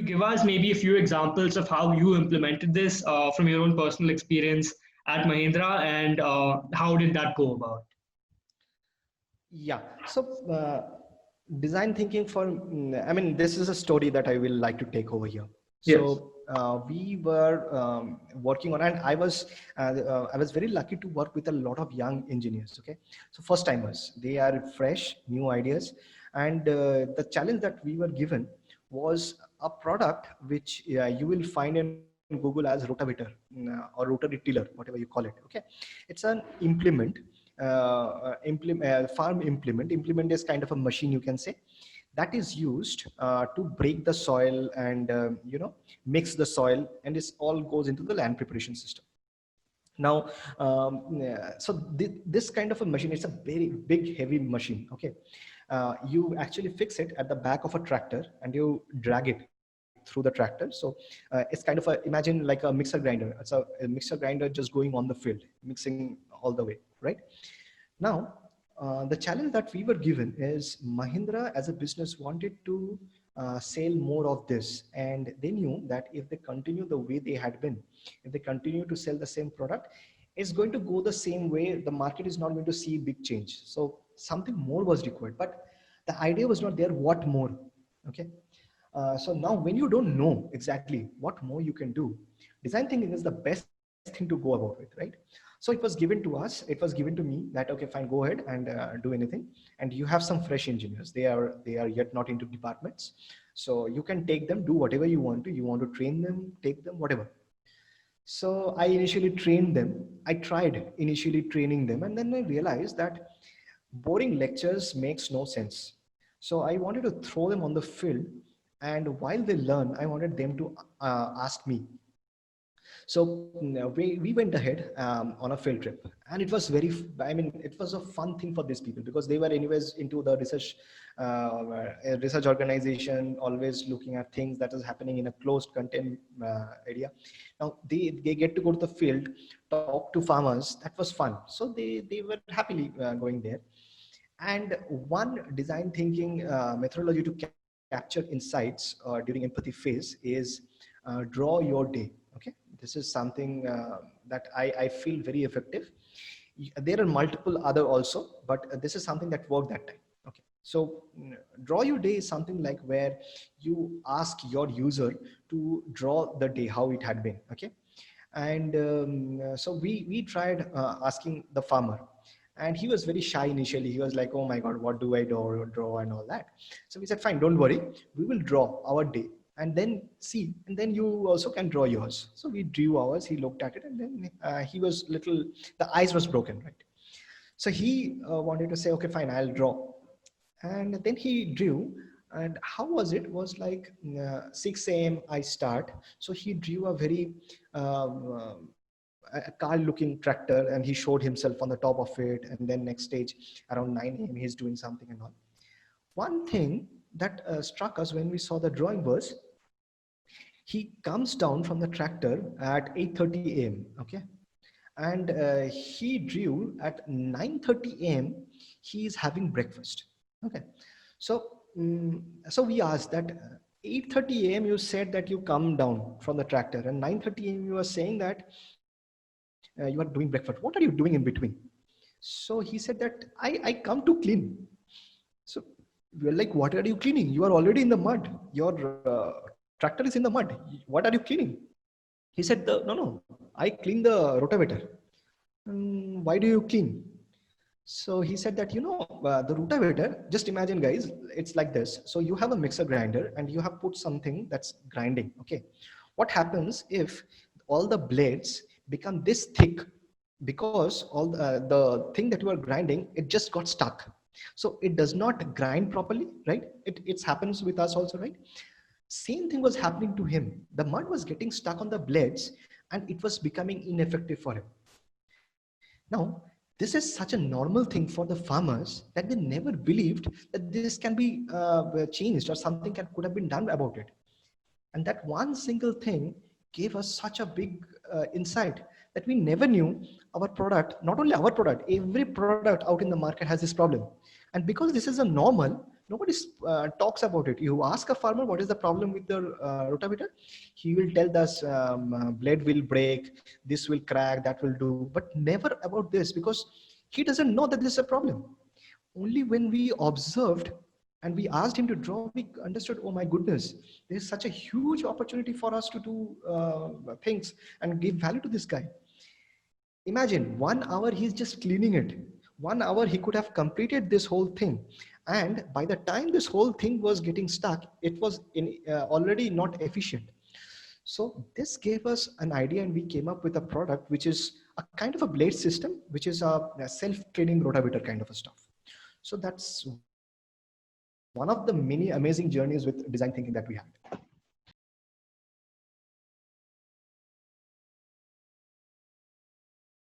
give us maybe a few examples of how you implemented this from your own personal experience at Mahindra, and how did that go about? Yeah. So design thinking for, I mean, this is a story that I will like to take over here. Yes. So we were working on, and I was very lucky to work with a lot of young engineers. Okay, so first timers, they are fresh, new ideas, and the challenge that we were given was a product which you will find in Google as rotavator or rotary tiller, whatever you call it. Okay, it's an implement, farm implement. Implement is kind of a machine, you can say, that is used to break the soil and mix the soil, and this all goes into the land preparation system. Now yeah, so this kind of a machine, it's a very big heavy machine. Okay, you actually fix it at the back of a tractor and you drag it through the tractor. So it's kind of a, imagine like a mixer grinder. It's a mixer grinder just going on the field, mixing all the way, right? Now, the challenge that we were given is Mahindra as a business wanted to sell more of this. And they knew that if they continue the way they had been, if they continue to sell the same product, it's going to go the same way. The market is not going to see big change. So something more was required, but the idea was not there. What more? Okay. So now when you don't know exactly what more you can do, design thinking is the best thing to go about with, right? So it was given to us, it was given to me that, okay, fine, go ahead and do anything. And you have some fresh engineers. They are yet not into departments. So you can take them, do whatever you want to train them, take them, whatever. So I initially trained them. I tried initially training them, and then I realized that boring lectures makes no sense. So I wanted to throw them on the field, and while they learn, I wanted them to ask me. So we went ahead on a field trip, and it was very, I mean, it was a fun thing for these people because they were anyways into the research organization, always looking at things that is happening in a closed content area. Now they get to go to the field, talk to farmers. That was fun. So they were happily going there. And one design thinking methodology to capture insights during empathy phase is draw your day. Okay, this is something that I feel very effective. There are multiple other also, but this is something that worked that time. Okay, so draw your day is something like where you ask your user to draw the day, how it had been. Okay, and so we tried asking the farmer, and he was very shy initially. He was like, oh my god, what do I draw and all that. So we said, fine, don't worry, we will draw our day and then see, and then you also can draw yours. So we drew ours. He looked at it, and then he was little, the eyes was broken, right? So he wanted to say, okay, fine, I'll draw. And then he drew. And how was it? Was like 6 a.m. I start. So he drew a very a car looking tractor, and he showed himself on the top of it. And then next stage around 9 a.m. he's doing something and all. One thing that struck us when we saw the drawing was he comes down from the tractor at 8:30 a.m. Okay, and he drew at 9:30 a.m. he is having breakfast. Okay, so so we asked that 8:30 a.m. you said that you come down from the tractor, and 9:30 a.m. you are saying that you are doing breakfast. What are you doing in between? So he said that I come to clean. So we're like, what are you cleaning? You are already in the mud. Your tractor is in the mud. What are you cleaning? He said, no, I clean the rotavator. Why do you clean? So he said that, the rotavator, just imagine guys, it's like this. So you have a mixer grinder and you have put something that's grinding. Okay. What happens if all the blades become this thick because all the thing that you are grinding, it just got stuck. So it does not grind properly, right? It happens with us also, right? Same thing was happening to him. The mud was getting stuck on the blades and it was becoming ineffective for him. Now, this is such a normal thing for the farmers that they never believed that this can be changed or something could have been done about it. And that one single thing gave us such a big insight that we never knew our product, not only our product, every product out in the market has this problem. And because this is a normal, Nobody talks about it. You ask a farmer what is the problem with the rotavator, he will tell us blade will break, this will crack, that will do, but never about this, because he doesn't know that this is a problem. Only when we observed and we asked him to draw, we understood, oh my goodness, there's such a huge opportunity for us to do things and give value to this guy. Imagine 1 hour he's just cleaning it. 1 hour he could have completed this whole thing. And by the time this whole thing was getting stuck, it was already not efficient. So this gave us an idea, and we came up with a product which is a kind of a blade system, which is a self-cleaning rotavator kind of a stuff. So that's one of the many amazing journeys with design thinking that we had.